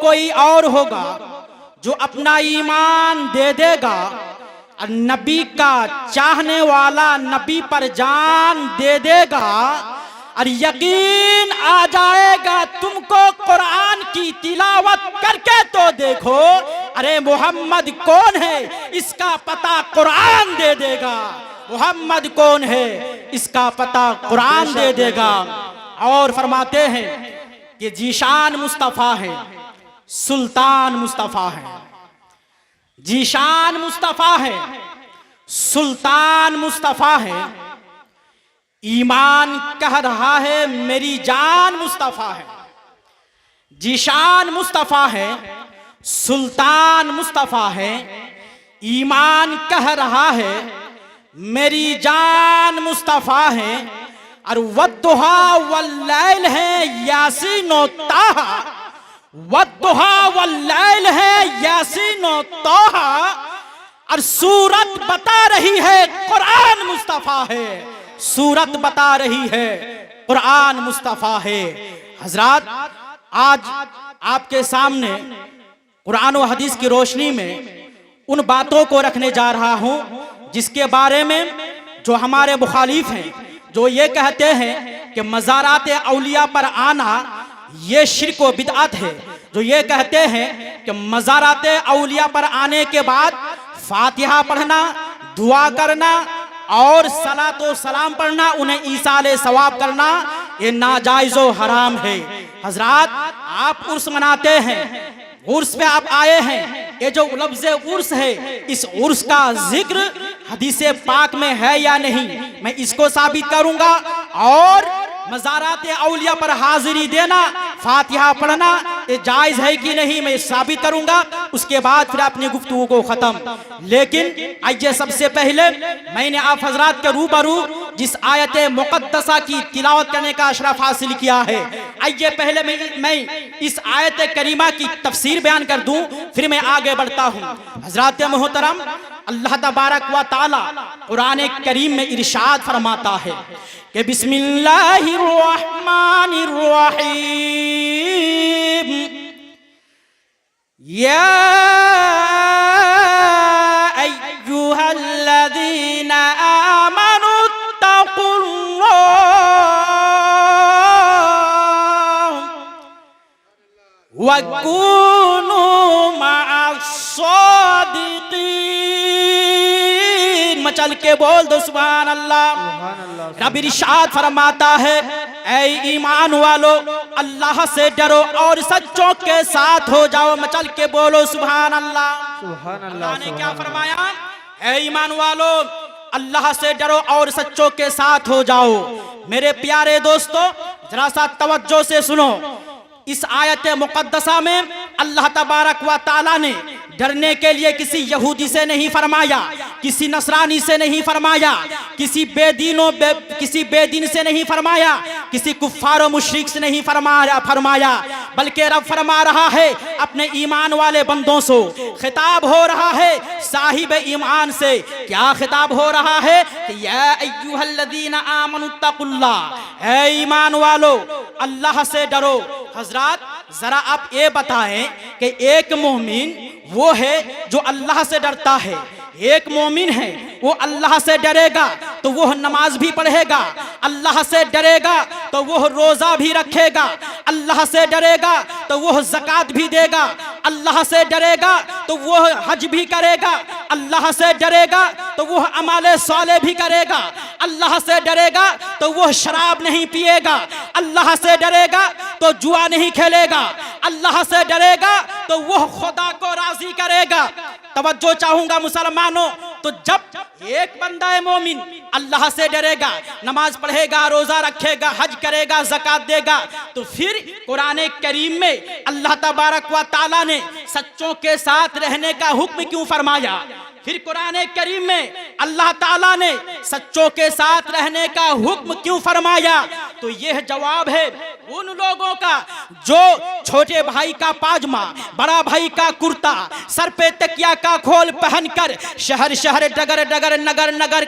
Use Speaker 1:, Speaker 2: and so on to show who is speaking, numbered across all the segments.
Speaker 1: कोई और होगा जो अपना ईमान दे देगा और नबी का चाहने वाला नबी पर जान दे देगा और यकीन आ जाएगा तुमको कुरान की तिलावत करके तो देखो, अरे मोहम्मद कौन है इसका पता कुरान दे देगा। मोहम्मद कौन है इसका पता कुरान दे देगा। और फरमाते हैं कि जीशान मुस्तफ़ा है, सुल्तान मुस्तफ़ा है। जीशान मुस्तफ़ा है, सुल्तान मुस्तफ़ा है। ईमान कह रहा है मेरी जान मुस्तफ़ा है। जीशान मुस्तफ़ा है, सुल्तान मुस्तफ़ा है। ईमान कह रहा है मेरी जान मुस्तफ़ा है। और वद्दुहा वल्लैल है यासीन व ताहा, वद्दुहा वल्लैल है यासीन व ताहा। और सूरत बता रही है कुरान मुस्तफ़ा है, सूरत बता रही है कुरान मुस्तफ़ा है। हजरात, आज आपके सामने कुरान और हदीस की रोशनी में उन बातों को रखने जा रहा हूं जिसके बारे में जो हमारे मुखालिफ हैं, जो ये कहते हैं कि मज़ारात औलिया पर आना ये शिर्क व बिदअत है, जो ये कहते हैं कि मज़ारात औलिया पर आने के बाद फातिहा पढ़ना, दुआ करना और सलातो सलाम पढ़ना, उन्हें ईसाले सवाब करना, ये नाजायज़ व हराम है। हजरात, आप उर्स मनाते हैं, उर्स पे आप आए हैं, ये जो लफ्ज़ उर्स है, इस उर्स का जिक्र हदीसे पाक में है या नहीं, मैं इसको साबित करूंगा। और मज़ारात औलिया पर हाजिरी देना, फातिहा पढ़ना, ये जायज़ है कि नहीं, मैं साबित करूंगा। उसके बाद फिर अपनी गुफ्तगू को ख़त्म। लेकिन आइए, सबसे पहले मैंने आप हजरात के रूबरू जिस आयत मुक़द्दसा की तिलावत करने का अशरफ हासिल किया है, आइए पहले मैं इस आयत करीमा की तफसीर बयान कर दूं, फिर मैं आगे बढ़ता हूं। हजरात मोहतरम, अल्लाह तबारक व तआला कुरान करीम में इरशाद फरमाता है कि बिस्मिल्लाहिर रहमानिर रहीम, या अय्युहल्लज़ीना आमनु तक़ुल्लाह वकूनू मअस्सादिक़ीन। मचल के बोल दो सुभान अल्लाह। रब इरशाद फरमाता है, ऐ ईमान वालो, अल्लाह से डरो और सच्चों के साथ हो जाओ। मचल के बोलो सुभान अल्लाह। अल्लाह ने क्या फरमाया? ऐ ईमान वालो, अल्लाह से डरो और सच्चों के साथ हो जाओ। मेरे प्यारे दोस्तों, जरा सा तवज्जो से सुनो। इस आयत मुक़द्दसा में अल्लाह तबारक व तआला ने डरने के लिए किसी यहूदी से नहीं फरमाया, किसी नसरानी से नहीं फरमाया, किसी बेदीन से नहीं फरमाया, किसी कुफ्फार व मुशरिक से नहीं फरमाया, बल्कि रब फरमा रहा है अपने ईमान वाले बंदों से। खिताब हो रहा है साहिब ईमान से। क्या खिताब हो रहा है? या अय्युहल्लज़ीना आमनु तक़ुल्लाह, ऐ ईमान वालो, अल्लाह से डरो। हजरात, जरा आप ये बताएं कि एक मोमिन वो है जो अल्लाह से डरता है। एक मोमिन है वो अल्लाह से डरेगा तो वह नमाज भी पढ़ेगा, अल्लाह से डरेगा तो वह रोजा भी रखेगा, अल्लाह से डरेगा तो वह ज़कात भी देगा, अल्लाह से डरेगा तो वह हज भी करेगा, अल्लाह से डरेगा तो वह अमाले साले भी करेगा, अल्लाह से डरेगा तो वह शराब नहीं पिएगा, अल्लाह से डरेगा तो जुआ नहीं खेलेगा, अल्लाह से डरेगा तो वह खुदा को राजी करेगा। तवज्जो चाहूंगा मुसलमानों, तो जब एक बंदा है मोमिन अल्लाह से डरेगा, नमाज पढ़ेगा, रोजा रखेगा, हज करेगा, ज़कात देगा, तो फिर कुरान करीम में अल्लाह तबारक व तआला ने सच्चों के साथ रहने का हुक्म क्यों फरमाया? फिर कुरान करीम में अल्लाह ताला ने सच्चों के साथ रहने का हुक्म क्यों फरमाया? तो यह जवाब है उन लोगों का जो छोटे भाई का पाजमा, बड़ा भाई का कुर्ता, सर पे तकिया का खोल पहनकर शहर शहर, डगर डगर, नगर नगर,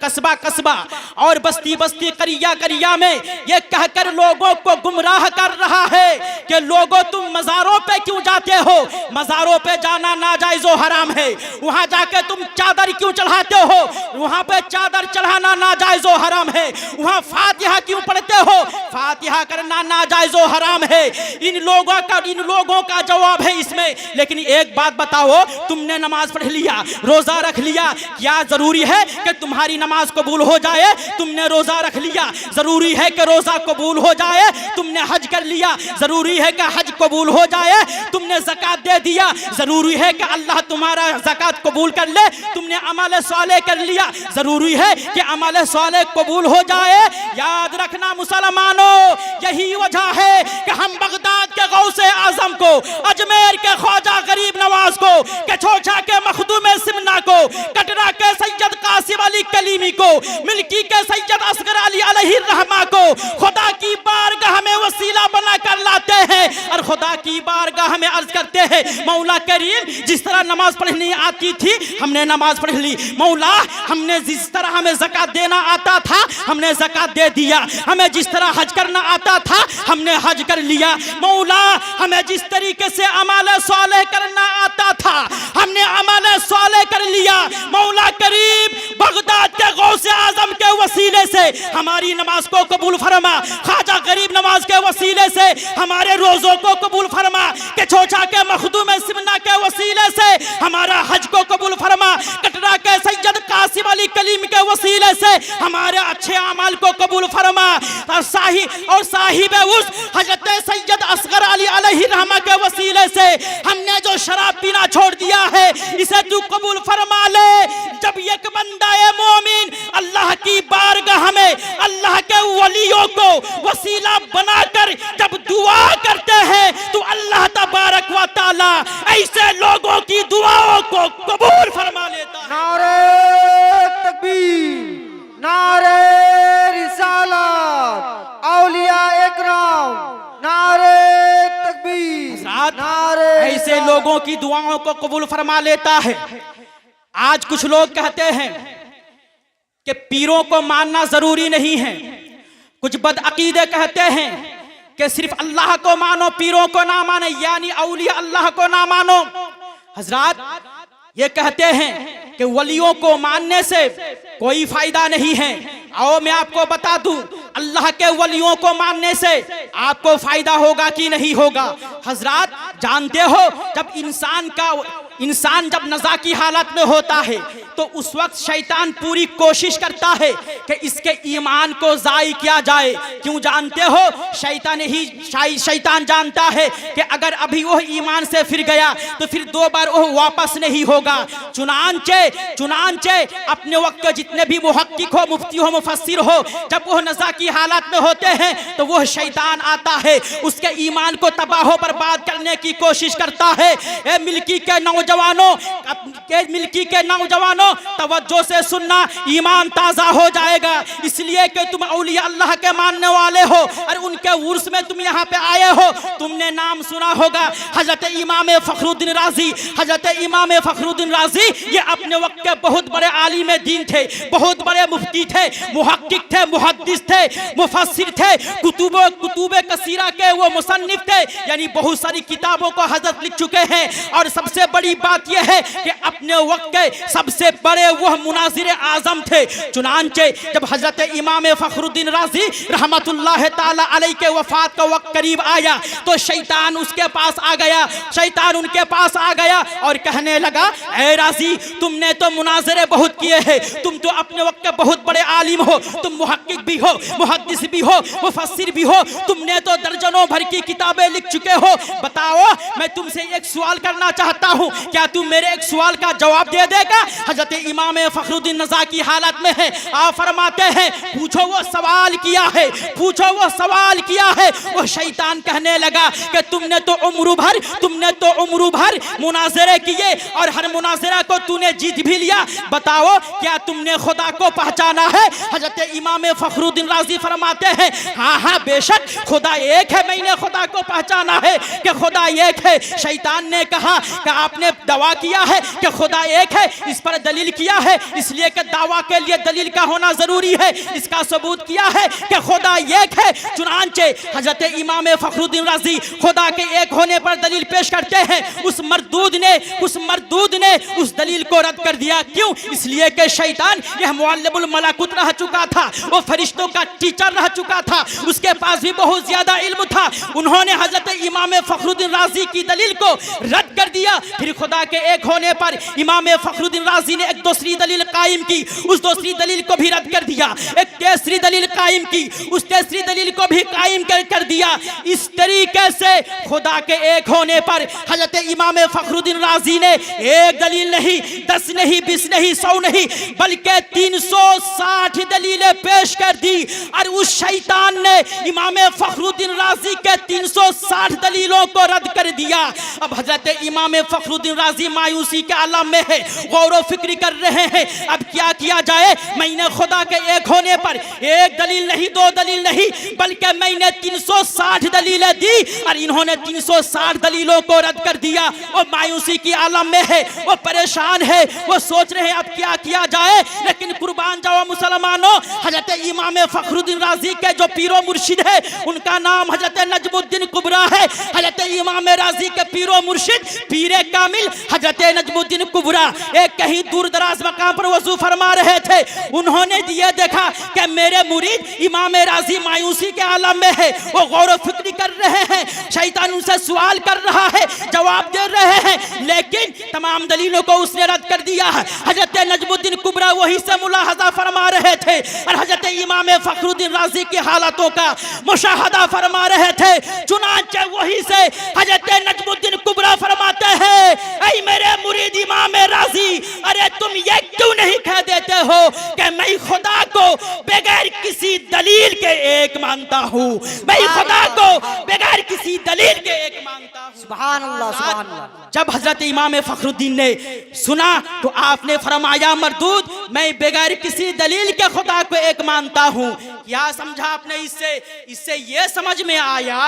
Speaker 1: कस्बा कस्बा और बस्ती बस्ती, करिया करिया में ये कहकर लोगों को गुमराह कर रहा है कि लोगों तुम मज़ारों पे क्यों जाते हो, मज़ारों पे जाना नाजायज़ व हराम है, वहां जाके तुम चादर क्यों चढ़ाते हो, वहां पे चादर चढ़ाना नाजायज़ व हराम है, वहां फातिहा क्यों पढ़ते हो, फातिहा करना नाजायज़ व हराम है। इन लोगों का जवाब है इसमें। लेकिन एक बात बताओ, तुमने नमाज पढ़ लिया, रोजा रख लिया, क्या जरूरी है कि तुम्हारी नमाज कबूल हो जाए? तुमने रोजा रख लिया, जरूरी है कि रोजा कबूल हो जाए? तुमने हज कर लिया, जरूरी है कि हज कबूल हो जाए? तुमने ज़कात दे दिया, जरूरी है कि अल्लाह तुम्हारा ज़कात कबूल कर ले? तुमने अमल सालेह कर लिया, जरूरी है कि अमल सालेह कबूल हो जाए? याद रखना मुसलमानों, यही वजह है कि हम बगदाद के गौसे आजम को, अजमेर के ख्वाजा गरीब नवाज को, कछोछा के मखदूम सिमना को, कटरा के सैयद कासिम अली कलीमी को, मिल्की के सैयद असगर अली अलैहि रहमा को खुदा की बारगाह में वसीला बना कर लाते हैं और खुदा की बारगाह में अर्ज करते हैं, मौला करीम जिस तरह नमाज पढ़नी आती थी हमने नमाज पढ़ ली, मौला हमने जिस तरह हमें ज़कात देना आता था हमने ज़कात दे दिया, हमें जिस तरह हज करना आता था हमने हज कर लिया, मौला हमें जिस तरीके से अमल सालेह करना आता था हमने अमल सालेह कर लिया, मौला करीम बगदाद के गौसे आजम के वसीले से हमारी नमाज को कबूल फरमा, ख्वाजा गरीब नवाज के वसीले से हमारे रोज़ों को कबूल फरमा, के छोचा के मखदूम सिमना के वसीले से हमारा हज को कबूल फरमा, कटरा के सैयद कासिम अली कलीम के वसीले से हमारे अच्छे अमाल को कबूल फरमा, और साहिब उस हजरत सैयद असगर अली अलैहि रहमा के वसीले से हमने जो शराब पीना छोड़ दिया है इसे तू कबूल फरमा ले। जब एक बंदा मोमिन अल्लाह की बारगाह में अल्लाह के वलियों को वसीला बनाकर जब दुआ करते हैं तो अल्लाह तबारक व तआला ऐसे लोगों की दुआओं को कबूल फरमा लेता है।
Speaker 2: नारे तकबीर, नारे रिसालत, औलिया इकराम, नारे तकबीर, नारे
Speaker 1: ऐसे लोगों की दुआओं को कबूल फरमा लेता है। आज कुछ लोग कहते हैं कि पीरों को मानना जरूरी नहीं है, कुछ बदअकीदे कहते हैं कि सिर्फ अल्लाह को मानो, पीरों को ना माने, यानी औलिया अल्लाह को ना मानो। हजरात ये कहते हैं कि वलियों को मानने से कोई फायदा नहीं है। आओ मैं आपको बता दूं, अल्लाह के वलियों को मानने से आपको फायदा होगा कि नहीं होगा। हजरात जानते हो, जब इंसान जब नज़ा की हालत में होता है तो उस वक्त शैतान पूरी कोशिश करता है कि इसके ईमान को ज़ाई किया जाए। क्यों जानते हो? शैतान जानता है कि अगर अभी वो ईमान से फिर गया तो फिर दो बार वो वापस नहीं होगा। चुनांचे अपने वक्त के जितने भी मुहक्किक हो, मुफ्ती हो, मुफस्सिर हो, जब वो नज़ा की हालत में होते हैं तो वो शैतान आता है, उसके ईमान को तबाह बर्बाद करने की कोशिश करता है। मिल्की के नौजवानों तवज्जो से सुनना, ईमान ताज़ा हो जाएगा। इसलिए कि तुम औलिया अल्लाह के मानने वाले हो और उनके उर्स में तुम यहाँ पे आए हो। तुमने नाम सुना होगा हजरत इमाम फखरुद्दीन राजी। हजरत इमाम फखरुद्दीन राजी ये अपने वक्त के बहुत बड़े आलिम दीन थे, बहुत बड़े मुफ्ती थे, मुहक्किक थे, मुहद्दिस थे, मुफस्सिर थे, कुतुब कसीरा के वो मुसन्निफ थे, यानी बहुत सारी किताबों को हजरत लिख चुके हैं। और सबसे बड़ी बात यह है कि अपने वक्त के सबसे बड़े वह मुनाजिर आजम थे। चुनांचे जब हजरत इमाम फखरुद्दीन राजी रहमतुल्लाह ताला अलैहि के वफात का वक्त करीब आया तो शैतान उसके पास आ गया, शैतान उनके पास आ गया और कहने लगा, ऐ राजी तुमने तो मुनाजरे बहुत किए हैं, तुम तो अपने वक्त के बहुत बड़े आलिम हो, तुम मुहक्किक भी हो, मुहद्दिस भी हो, मुफस्सिर भी हो, तुमने तो दर्जनों भर की किताबें लिख चुके हो। बताओ मैं तुमसे एक सवाल करना चाहता हूँ, क्या तू मेरे एक सवाल का जवाब दे देगा? हजरत इमाम फखरुद्दीन रज़ा की हालत में है, आप फरमाते हैं पूछो वो सवाल किया है, पूछो वो सवाल किया है। वो शैतान कहने लगा कि तुमने तो उम्र भर मुनाजरे किए और हर मुनाजरा को तूने जीत भी लिया, बताओ क्या तुमने खुदा को पहचाना है? हजरत इमाम फखरुद्दीन राजी फरमाते हैं हाँ हाँ बेशक खुदा एक है, मैंने खुदा को पहचाना है कि खुदा एक है। शैतान ने कहा कि आपने दावा किया है कि खुदा एक है, इस पर दलील किया है, इसलिए कि दावा के लिए दलील का होना जरूरी है, इसका सबूत किया है कि खुदा एक है। चुनांचे हजरत इमाम फखरुद्दीन राजी खुदा के एक होने पर दलील पेश करते हैं। उस मरदूद ने उस दलील को रद्द कर दिया। क्यों? इसलिए कि शैतान यह मुअल्लिमुल मलाकुत रह चुका था, वो फरिश्तों का टीचर रह चुका था, उसके पास भी बहुत ज्यादा इल्म था। उन्होंने हजरत इमाम फखरुद्दीन राजी की दलील को रद्द कर दिया। फिर खुदा के एक होने पर इमाम फखरुद्दीन राजी ने एक दूसरी दलील कायम की, उस दूसरी दलील को भी रद्द कर दिया। एक तीसरी दलील कायम की, उस तीसरी दलील को भी कायम कर दिया। इस तरीके से खुदा के एक होने पर हजरत इमाम फखरुद्दीन राजी ने एक दलील नहीं, 10 नहीं, 20 नहीं, 100 नहीं, बल्कि 360 दलीलें पेश कर दी। और उस शैतान ने इमाम फखरुद्दीन राजी के 360 दलीलों को रद्द कर दिया। अब हजरत इमाम फखरुद्दीन राजी मायूसी के आलम में है, गौर व फिक्र कर रहे हैं अब क्या किया जाए। मैंने खुदा के एक होने पर एक दलील नहीं, 2 दलील नहीं, बल्कि मैंने 360 दलीलें दी और इन्होंने 360 दलीलों को रद्द कर दिया। वो मायूसी की आलम में है, वो परेशान है, वो सोच रहे हैं अब क्या किया जाए। लेकिन कुर्बान जाओ मुसलमानों, हजरत इमाम फखरुद्दीन राजी के जो पीरो मुर्शिद है उनका नाम हजरत नजमुद्दीन कुबरा है। हजरत इमाम राजी के पीरो मुर्शिद पीरे कामिल हजरत नजमुद्दीन कुबरा एक कहीं दूर दराज मकाम पर वजू फरमा रहे थे। उन्होंने ये देखा कि मेरे मुरीद इमाम राजी मायूसी के आलम में है, वो गौर व फिक्र कर रहे हैं, शैतान उनसे सवाल कर रहा है, जवाब दे रहे हैं, लेकिन तमाम दलीलों को उसने रद्द कर दिया है। हजरत नजमुद्दीन कुबरा वही से मुलाहजा फरमा रहे थे और हजरत इमाम फखरुद्दीन राजी की हालतों का मुशाहदा फरमा रहे थे। चुनांचे वही से हजरत नजमुद्दीन कुबरा फरमाते हैं ऐ मेरे मुरीद इमाम राजी, अरे तुम ये क्यों नहीं कह देते हो कि मैं खुदा को बगैर किसी दलील के एक मानता हूँ, मैं खुदा को बगैर किसी दलील के एक मानता हूँ।
Speaker 2: सुभान अल्लाह, सुभान अल्लाह।
Speaker 1: जब हजरत इमाम फखरुद्दीन ने सुना तो आपने फरमाया मरदूद मैं बगैर किसी दलील के खुदा को एक मानता हूँ। क्या समझा आपने इससे ये समझ में आया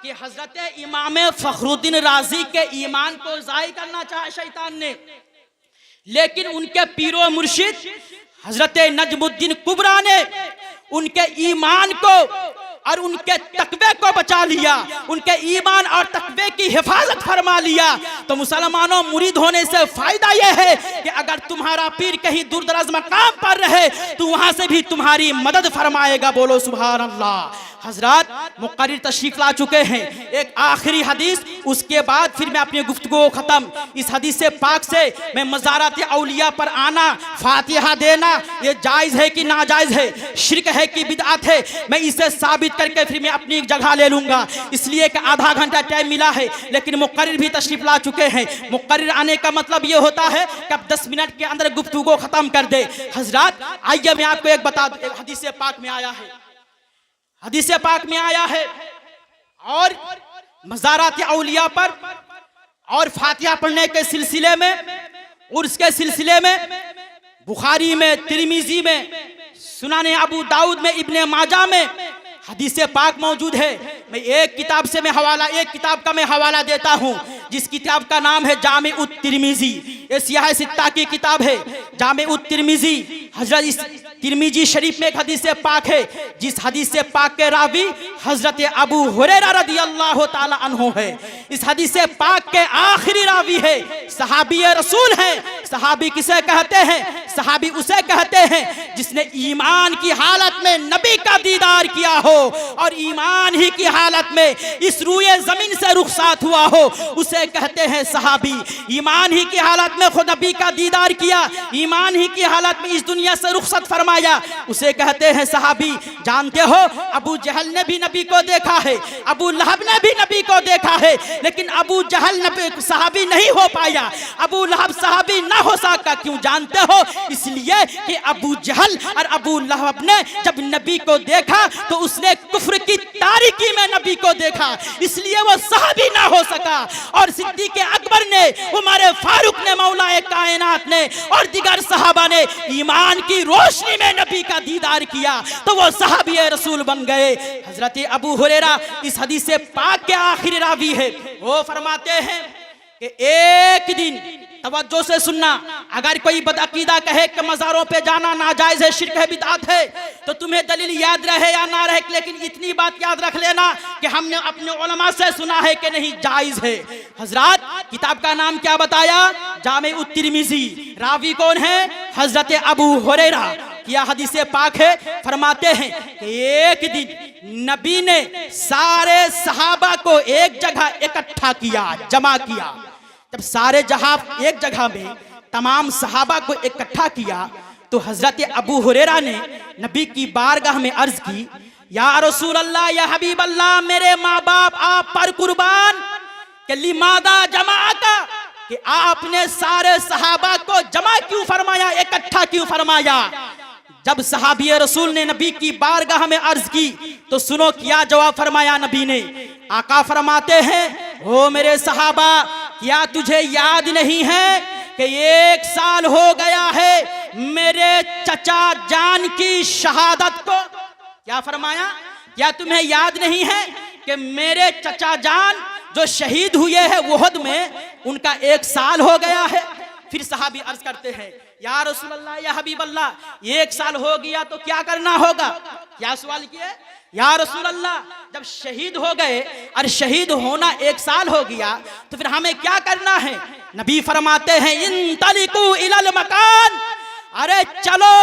Speaker 1: कि हजरत इमाम फखरुद्दीन राजी के ईमान को ज़ाय करना चाहा शैतान ने, लेकिन उनके पीरो मुर्शिद हजरत नजमुद्दीन कुबरा ने उनके ईमान को और उनके तकवे को बचा लिया, उनके ईमान और तकवे की हिफाजत फरमा लिया। तो मुसलमानों, मुरीद होने से फायदा यह है कि अगर तुम्हारा पीर कहीं दूर दराज मकाम पर रहे तो वहां से भी तुम्हारी मदद फरमाएगा। बोलो सुभान अल्लाह। हजरात मुकर्रिर तशरीफ ला चुके हैं, एक आखिरी हदीस, उसके बाद फिर मैं अपनी गुफ्तगू को खत्म। इस हदीस से पाक से मैं मज़ारात औलिया पर आना, फातिहा देना ये जायज़ है कि नाजायज़ है, शिरक है कि बिदअत है, मैं इसे साबित करके फिर मैं अपनी जगह ले लूँगा। इसलिए कि आधा घंटा टाइम मिला है, लेकिन मुकर्रिर भी तशरीफ ला चुके हैं। मुकर्रिर आने का मतलब ये होता है कि अब 10 मिनट के अंदर गुफ्तगू को ख़त्म कर दे। हजरात आइए मैं आपको एक बता दूँ, हदीस से पाक में आया है, हदीस पाक में आया है और मज़ारात औलिया पर और फातिहा पढ़ने के सिलसिले में और उसके सिलसिले में बुखारी में, तिरमिजी में, सुनाने अबू दाऊद में, इब्ने माजा में हदीस पाक मौजूद है। मैं एक किताब का मैं हवाला देता हूँ, जिस किताब का नाम है जामे उत तिरमिजी। ये सियाह सित्ता की किताब है, जामे उत तिरमिजी। हजरत इस तिरमिजी शरीफ में एक हदीस पाक है, जिस हदीस पाक के रावी हजरत अबू हुरैरा रदियल्लाहु ताला अन्हु है। इस हदीस पाक के आखिरी रावी है, सहाबी रसूल है। सहाबी किसे कहते हैं? सहाबी उसे कहते हैं जिसने ईमान की हालत में नबी का दीदार किया हो और ईमान ही की हालत में इस रूए जमीन से रुखसात हुआ हो, उसे कहते हैं सहाबी। ईमान ही की हालत में खुद नबी का दीदार किया, ईमान ही की हालत में इस दुनिया से रुखसत फरमाया, उसे कहते हैं सहाबी। जानते हो अबू जहल ने भी नबी को देखा है, अबू लहब ने भी नबी को देखा है, लेकिन अबू जहल नबी सहाबी नहीं हो पाया, अबू लहब सहाबी ना हो सका। क्यों जानते हो? इसलिए कि अबू जहल और अबू लहब ने जब नबी को देखा तो उसने कुफ्र की तारीकी में नबी को देखा, इसलिए वो सहाबी ना हो सका। और सिद्दीक़ अकबर ने, उमर फारूक ने, मौलाए कायनात ने और दिगर सहाबा ने ईमान की रोशनी में नबी का दीदार किया तो वो सहाबी रसूल बन गए। हजरत अबू हुरैरा इस हदीस पाक के आखिरी रावी है, वो फरमाते हैं कि एक दिन, तवज्जो से सुनना, अगर कोई बदअकीदा कहे कि मज़ारों पे जाना नाजायज है, शिर्क है, बिदअत है, तो तुम्हें दलील याद रहे या ना रहे, लेकिन इतनी बात याद रख लेना कि हमने अपने उलमा से सुना है कि नहीं जायज है। हजरत किताब का नाम क्या बताया? जामे-उत-तिर्मिज़ी। रावी कौन है? हजरत अबू हुरैरा। यह हदीस पाक है। फरमाते हैं कि एक दिन नबी ने सारे सहाबा को एक जगह इकट्ठा किया, जमा किया। जब सारे जहां एक जगह में तमाम सहाबा को इकट्ठा किया तो हजरत अबू हुरैरा ने नबी की बारगाह में अर्ज की, या रसूल अल्लाह, या हबीब अल्लाह, मेरे माँ बाप आप पर कुर्बान, कि लिमादा जमा का, कि आपने सारे सहाबा को जमा क्यों फरमाया, इकट्ठा क्यों फरमाया? जब सहाबी रसूल ने नबी की बारगाह में अर्ज की तो सुनो क्या जवाब फरमाया नबी ने। आका फरमाते हैं, ओ मेरे सहाबा, क्या तुझे याद नहीं है कि 1 साल हो गया है मेरे चचा जान की शहादत को? क्या फरमाया? क्या तुम्हें याद नहीं है कि मेरे चचा जान जो शहीद हुए हैं उहद में, उनका 1 साल हो गया है? फिर सहाबी अर्ज करते हैं, या रसूल अल्लाह, या हबीब अल्लाह, 1 साल हो गया तो क्या करना होगा? क्या सवाल किए? या रसूल अल्लाह, जब शहीद हो गए और शहीद होना 1 साल हो गया तो फिर हमें क्या करना है? नबी फरमाते हैं, इंतलिकू इलल मकान, अरे चलो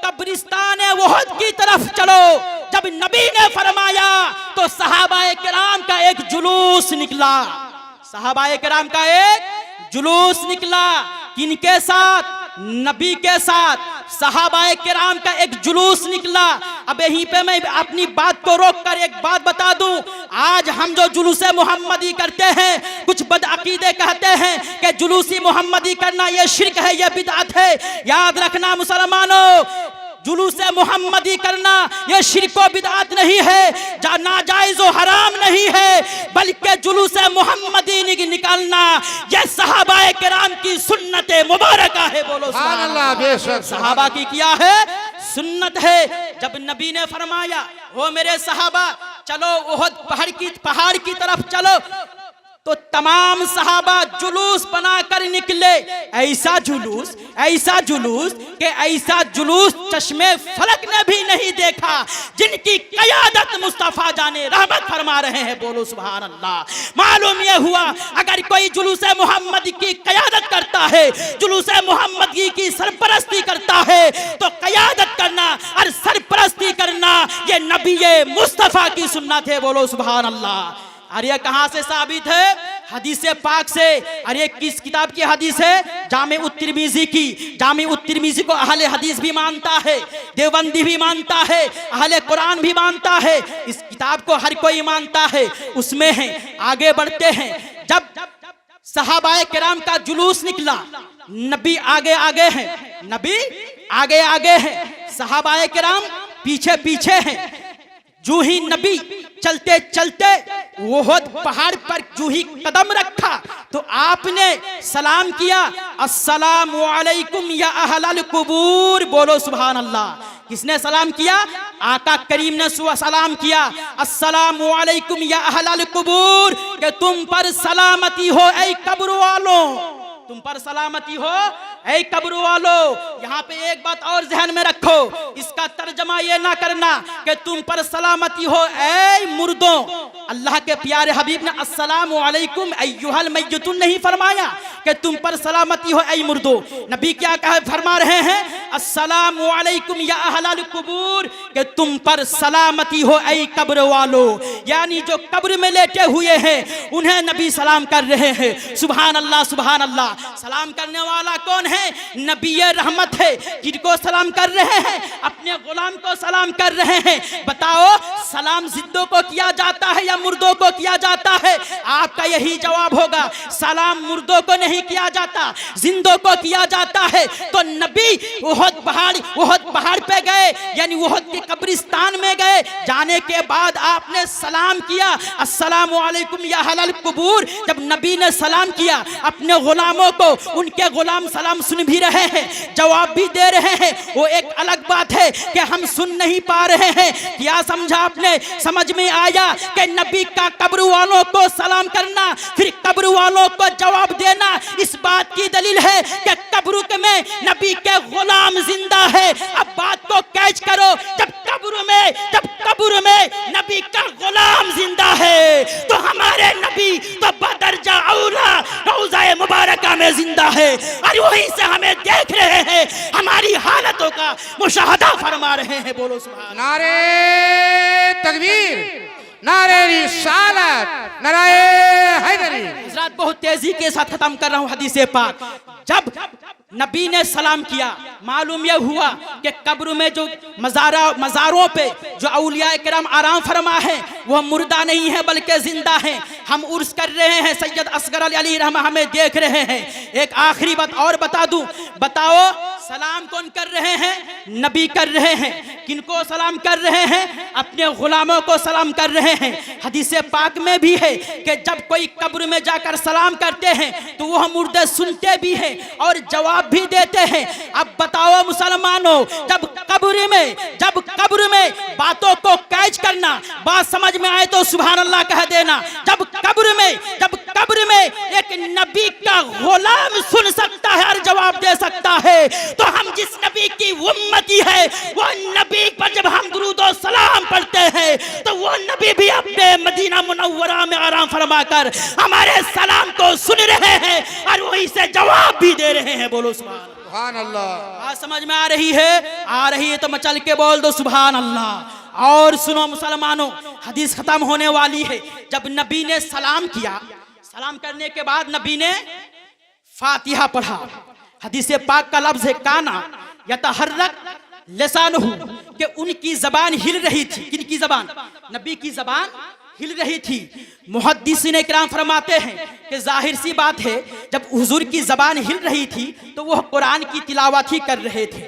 Speaker 1: कब्रिस्तान उहद की तरफ चलो। जब नबी ने फरमाया तो सहाबाए किराम का एक जुलूस निकला, सहाबाए किराम का एक जुलूस निकला। किनके साथ? नबी के साथ सहाबाए किराम का एक जुलूस निकला। अब यहीं पे मैं अपनी बात को रोककर एक बात बता दूं, आज हम जो जुलूसे मोहम्मदी करते हैं, कुछ बदअकीदे कहते हैं कि जुलूसी मोहम्मदी करना ये शिर्क है, ये बिदअत है। याद रखना मुसलमानों, जुलूसे मोहम्मदी करना ये शिर्क व बिदअत नहीं है, नाजायज़ व हराम नहीं है, बल्कि जुलूसे मोहम्मदी निकालना ये सहाबाए किराम की सुन्नत मुबारक है। बोलो सुभान अल्लाह। बेशक सहाबा की क्या है? सुन्नत है। जब नबी ने फरमाया, ओ मेरे सहाबा, चलो उहद पहाड़ की तरफ चलो, तो तमाम सहाबा जुलूस बनाकर निकले। ऐसा जुलूस कि ऐसा जुलूस चश्मे फलक ने भी नहीं देखा, जिनकी क़यादत मुस्तफ़ा जाने रहमत फरमा रहे हैं। बोलो सुभान अल्लाह। मालूम यह हुआ, अगर कोई जुलूसे मोहम्मदी की क़यादत करता है, जुलूसे मोहम्मदी की सरपरस्ती करता है, तो क़यादत करना और सरपरस्ती करना ये नबी मुस्तफ़ा की सुन्नत है। बोलो सुभान अल्लाह। और ये कहां से साबित है? हदीस पाक से। और ये किस किताब की हदीस है? जामे-उत-तिर्मिज़ी की। जामे-उत-तिर्मिज़ी को अहले हदीस भी मानता है, देवबंदी भी मानता है, अहले कुरान भी मानता है। इस किताब को हर कोई मानता है। उसमें है, आगे बढ़ते हैं, जब सहाबाए किराम का जुलूस निकला, नबी आगे आगे हैं, नबी आगे आगे हैं, सहाबाए किराम पीछे पीछे हैं। जो ही नबी चलते चलते उहद पहाड़ पर जो ही कदम रखा तो आपने सलाम किया, अस्सलामु अलैकुम या अहलल कुबूर। बोलो सुभान अल्लाह। किसने सलाम किया? आका करीम ने सलाम किया, अस्सलामु अलैकुम या अहलल कुबूर, कि तुम पर सलामती हो ऐ कब्र वालों, तुम पर सलामती हो ऐ कब्र वालों, यहाँ पे एक बात और ज़हन में रखो, इसका तर्जमा ये ना करना कि तुम पर सलामती हो ऐ मुर्दों। अल्लाह के प्यारे हबीब ने अस्सलामु अलैकुम अय्युहल मय्यतुन नहीं फरमाया कि तुम पर सलामती हो ऐ मुर्दों। नबी क्या कहा फरमा रहे हैं, अस्सलामु अलैकुम या अहलल कुबूर, कि तुम पर सलामती हो ऐ कब्र वालों। यानी जो कब्र में लेटे हुए हैं उन्हें नबी सलाम कर रहे हैं। सुभान अल्लाह, सुभान अल्लाह। सलाम करने वाला कौन है? नबी रहमत है। किनको सलाम कर रहे हैं? अपने गुलाम को सलाम कर रहे हैं। बताओ, सलाम जिंदों को किया जाता है या मुर्दों को किया जाता है? आपका यही जवाब होगा, सलाम मुर्दों को नहीं किया जाता, जिंदों को किया जाता है। तो नबी उहद पहाड़ पे गए, यानी उहद के कब्रिस्तान में गए, जाने के बाद आपने सलाम किया, अस्सलामु अलैकुम या अहलल कुबूर। जब नबी ने सलाम किया अपने गुलामों को, उनके गुलाम सलाम सुन भी रहे हैं, जवाब भी दे रहे हैं। वो एक अलग बात है कि हम सुन नहीं पा रहे हैं। क्या समझा आपने? समझ में आया कि नबी का कब्र वालों को सलाम करना, फिर कब्र वालों को जवाब देना, इस बात की दलील है कि कब्र में नबी के गुलाम जिंदा है। अब बात को कैच करो, जब कब्र में नबी का गुलाम जिंदा है तो हमारे नबी तो बदरजा औला रौज़ा मुबारका में जिंदा है, और वहीं से हमें देख रहे हैं, हमारी हालतों का मुशाहदा फरमा रहे हैं। बोलो सुभान।
Speaker 3: नारे तकबीर, नारे रिसालत, नारे हैदरी।
Speaker 1: हज़रात, बहुत तेजी के साथ खत्म कर रहा हूँ हदीस पाक। जब नबी ने सलाम किया, मालूम यह हुआ कि कब्र में जो मज़ारों पे जो औलिया किराम आराम फरमा है वह मुर्दा नहीं है बल्कि जिंदा है। हम उर्स कर रहे हैं, सैयद असगर अली रहमा हमें देख रहे हैं। एक आखिरी बात और बता दूं, बताओ सलाम कौन कर रहे हैं? नबी कर रहे हैं। किनको सलाम कर रहे हैं? अपने गुलामों को सलाम कर रहे हैं। हदीस पाक में भी है कि जब कोई कब्र में जाकर सलाम करते हैं तो वह मुर्दे सुनते भी हैं और जवाब भी देते हैं। अब बताओ मुसलमानों, जब कब्र में बातों को कैच करना, बात समझ में आए तो सुभान अल्लाह कह देना। जब कब्र में एक नबी का गुलाम सुन सकता है और जवाब दे सकता है, तो हम जिस नबी की उम्मती है वो नबी पर जब हम दुरूद और सलाम पढ़ते हैं तो वो नबी भी अपने मदीना मुनव्वरा में आराम फरमाकर हमारे सलाम को सुन रहे हैं और वहीं से जवाब भी दे रहे हैं। बोलो सुभान
Speaker 3: अल्लाह।
Speaker 1: बात समझ में आ रही है तो मचल के बोल दो सुभान अल्लाह। और सुनो मुसलमानों, हदीस खत्म होने वाली है। जब नबी ने सलाम किया, सलाम करने के बाद नबी ने फातिहा पढ़ा। हदीस पाक का लफ्ज है काना यतहर्रक लिसानुहु, कि उनकी जबान हिल रही थी। किनकी जबान? नबी की जबान हिल रही थी। मुहद्दिसीन इकराम फरमाते हैं कि जाहिर सी बात है, जब हुजूर की जबान हिल रही थी तो वह कुरान की तिलावत ही कर रहे थे।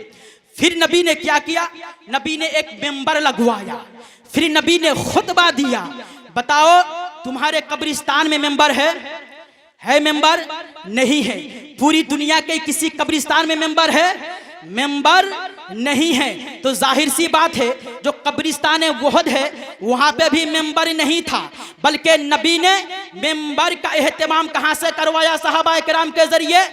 Speaker 1: फिर नबी ने क्या किया? नबी ने एक मेंबर लगवाया, फिर नबी ने खुतबा दिया। बताओ, तुम्हारे कब्रिस्तान में मेंबर है मेंबर? नहीं है। पूरी दुनिया के किसी कब्रिस्तान में मेंबर है? मेंबर नहीं है। तो जाहिर सी बात है, जो कब्रिस्तान वहद है वहां पे भी मेंबर नहीं था, बल्कि नबी ने मेंबर का एहतमाम कहां से करवाया? सहाबा किराम के जरिए।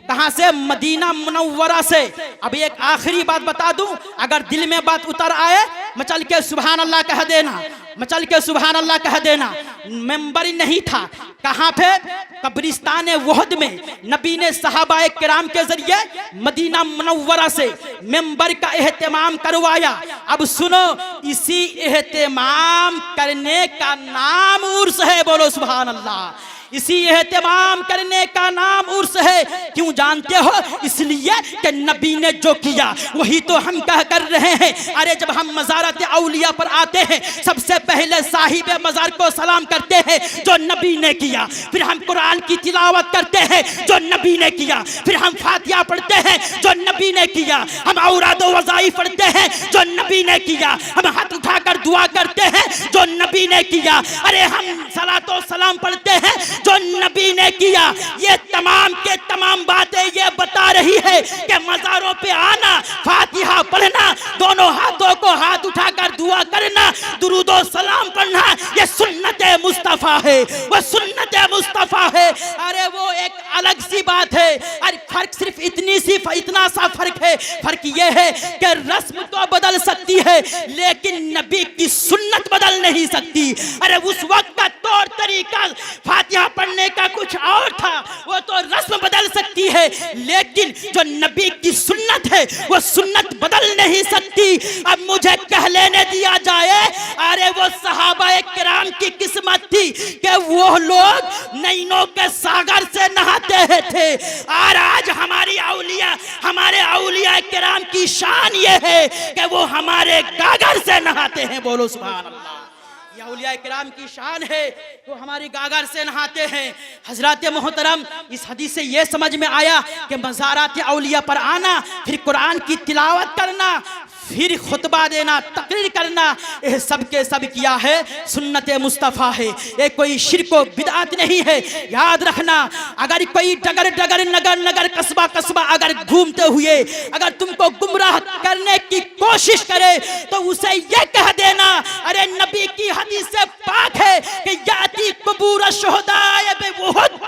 Speaker 1: कहां से? मदीना मुनव्वरा से। अब एक आखिरी बात बता दूं, अगर दिल में बात उतर आए मचल के सुभान अल्लाह कह देना, मचल के सुभान अल्लाह कह देना। मेंबर नहीं था। कहां पे? कब्रिस्तान वहद में नबी ने सहाबा किराम के जरिए मदीना मुनव्वरा से मेंबर का एहतमाम करवाया। अब सुनो, इसी एहतमाम करने का नाम उर्स है। बोलो सुभान अल्लाह। इसी एहतमाम करने का नाम उर्स है। क्यों जानते हो? इसलिए कि नबी ने जो किया वही तो हम कह कर रहे हैं। अरे जब हम मज़ारत औलिया पर आते हैं, सबसे पहले साहिब मज़ार को सलाम करते हैं जो नबी ने किया, फिर हम कुरान की तिलावत करते हैं जो नबी ने किया, फिर हम फातिहा पढ़ते हैं जो नबी ने किया, हम औराद वज़ाइफ पढ़ते हैं जो नबी ने किया, हम हाथ उठाकर दुआ करते हैं जो नबी ने किया, अरे हम सलातो सलाम पढ़ते हैं जो नबी ने किया। ये तमाम के तमाम बातें ये बता रही है कि मज़ारों पे आना, फातिहा पढ़ना, दोनों हाथों को हाथ उठाकर दुआ करना, दुरूद और सलाम पढ़ना, ये सुन्नत मुस्तफ़ा है, वो सुन्नत मुस्तफ़ा है। अरे वो एक अलग सी बात है। अरे फर्क सिर्फ इतनी सिर्फ इतना सा फर्क है, फर्क ये है कि रस्म तो बदल सकती है लेकिन नबी की सुन्नत बदल नहीं सकती। अरे उस वक्त का तौर तरीका फातिहा पढ़ने का कुछ और था, वो तो रस्म बदल सकती है लेकिन जो नबी की सुन्नत है वो सुन्नत बदल नहीं सकती। अब मुझे कह लेने दिया जाए, अरे वो सहाबाए किराम की किस्मत थी कि वो लोग नैनों के सागर से नहाते थे, और आज हमारे औलिया किराम की शान ये है कि वो हमारे गागर से नहाते हैं। बोलो सुभान अल्लाह। ये औलिया किराम की शान है, वो हमारी गागर से नहाते हैं। हजरत मोहतरम, इस हदीस से ये समझ में आया कि मज़ारात औलिया पर आना, फिर कुरान की तिलावत करना, फिर खुतबा देना, तकरीर करना, ये सब के सब किया है सुन्नत मुस्तफ़ा है। ये कोई शिर्क व बिदअत नहीं है। याद रखना, अगर कोई डगर डगर नगर नगर कस्बा कस्बा अगर घूमते हुए अगर तुमको गुमराह करने की कोशिश करे तो उसे ये कह देना, अरे नबी की हदीस से पाक है कि याती कुबूर शुहदाए बिउहद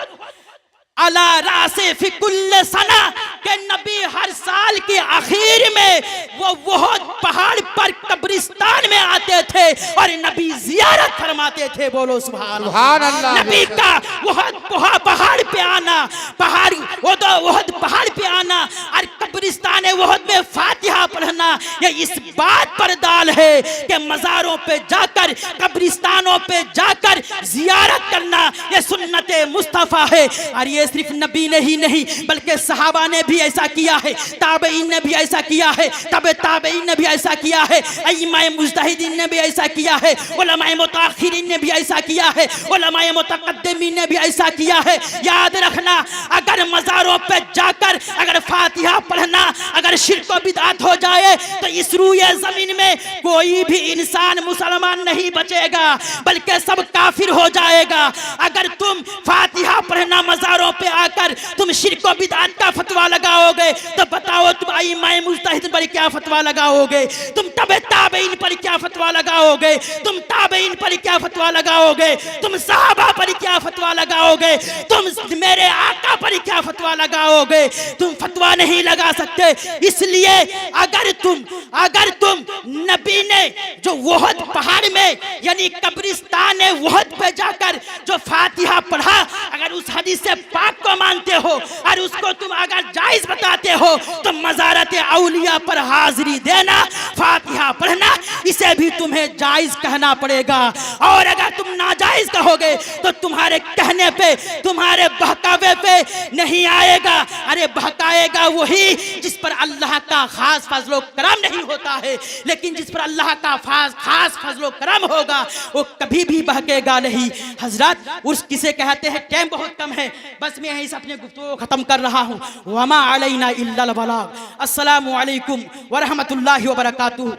Speaker 1: अला रासे फी कुल्ल सना, के नबी हर साल के आखिर में वो बहुत पहाड़ पर कब्रिस्तान में आते थे और नबी जियारत फरमाते थे। बोलो सुभान अल्लाह। नबी का वहद पहाड़ पे आना, वहद पहाड़ पे आना और कब्रिस्तान वहद में फातिहा पढ़ना, ये इस बात पर दाल है कि मज़ारों पे जाकर, कब्रिस्तानों पे जाकर जियारत करना ये सुन्नत मुस्तफ़ा है। और ये सिर्फ नबी ने ही नहीं बल्कि सहाबा ने भी ऐसा किया है, ताबईन ने भी ऐसा किया है, तबे ताबईन ने भी ऐसा किया है, अइम्माए मुज्तहिदीन ने भी ऐसा किया है, उलमाए मुताखिरीन ने भी ऐसा किया है, उलमाए मुतकद्दिमीन ने भी ऐसा किया है। याद रखना, अगर मज़ारों पे जाकर अगर फातिहा पढ़ना अगर शिर्क व बिदअत हो जाए तो इस रूए ज़मीन में कोई भी इंसान मुसलमान नहीं बचेगा बल्कि सब काफिर हो जाएगा। अगर तुम फातिहा पढ़ना मज़ारों पे आकर तुम शिर्क व बिदअत का फतवा लगाओगे तो बताओ तुम अइम्माए मुज्तहिदीन पर क्या फतवा लगाओगे, तुम तबे ताबईन पर क्या फतवा लगाओगे, तुम ताबईन पर क्या फतवा लगाओगे, तुम सहाबा पर क्या फतवा लगाओगे, तुम मेरे आका पर क्या फतवा लगाओगे? तुम फतवा नहीं लगा सकते। इसलिए अगर तुम नबी ने जो वहद पहाड़ में यानी कब्रिस्तान वहद पे जाकर जो फातिहा पढ़ा, अगर उस हदीस से पाक को मानते हो और उसको तुम अगर जायज बताते हो तो मज़ारत औलिया पर हाजिरी देना, फातिहा पढ़ना, इसे भी तुम्हें जायज कहना पड़ेगा। और अगर तुम नाजायज कहोगे तो तुम्हारे कहने पे, तुम्हारे बहकावे पे नहीं आएगा। अरे बहकाएगा वही जिस पर अल्लाह का खास फजलो करम नहीं होता है, लेकिन जिस पर अल्लाह का खास फजलो करम होगा वो कभी भी बहकेगा नहीं। हजरत, उर्स किसे कहते हैं? टाइम बहुत कम है, बस मैं यहीं से अपने गुफ्तगू खत्म कर रहा हूँ। वमा अलैना इल्लल बलाग। अस्सलामु अलैकुम व रहमतुल्लाहि व बरकातुहू।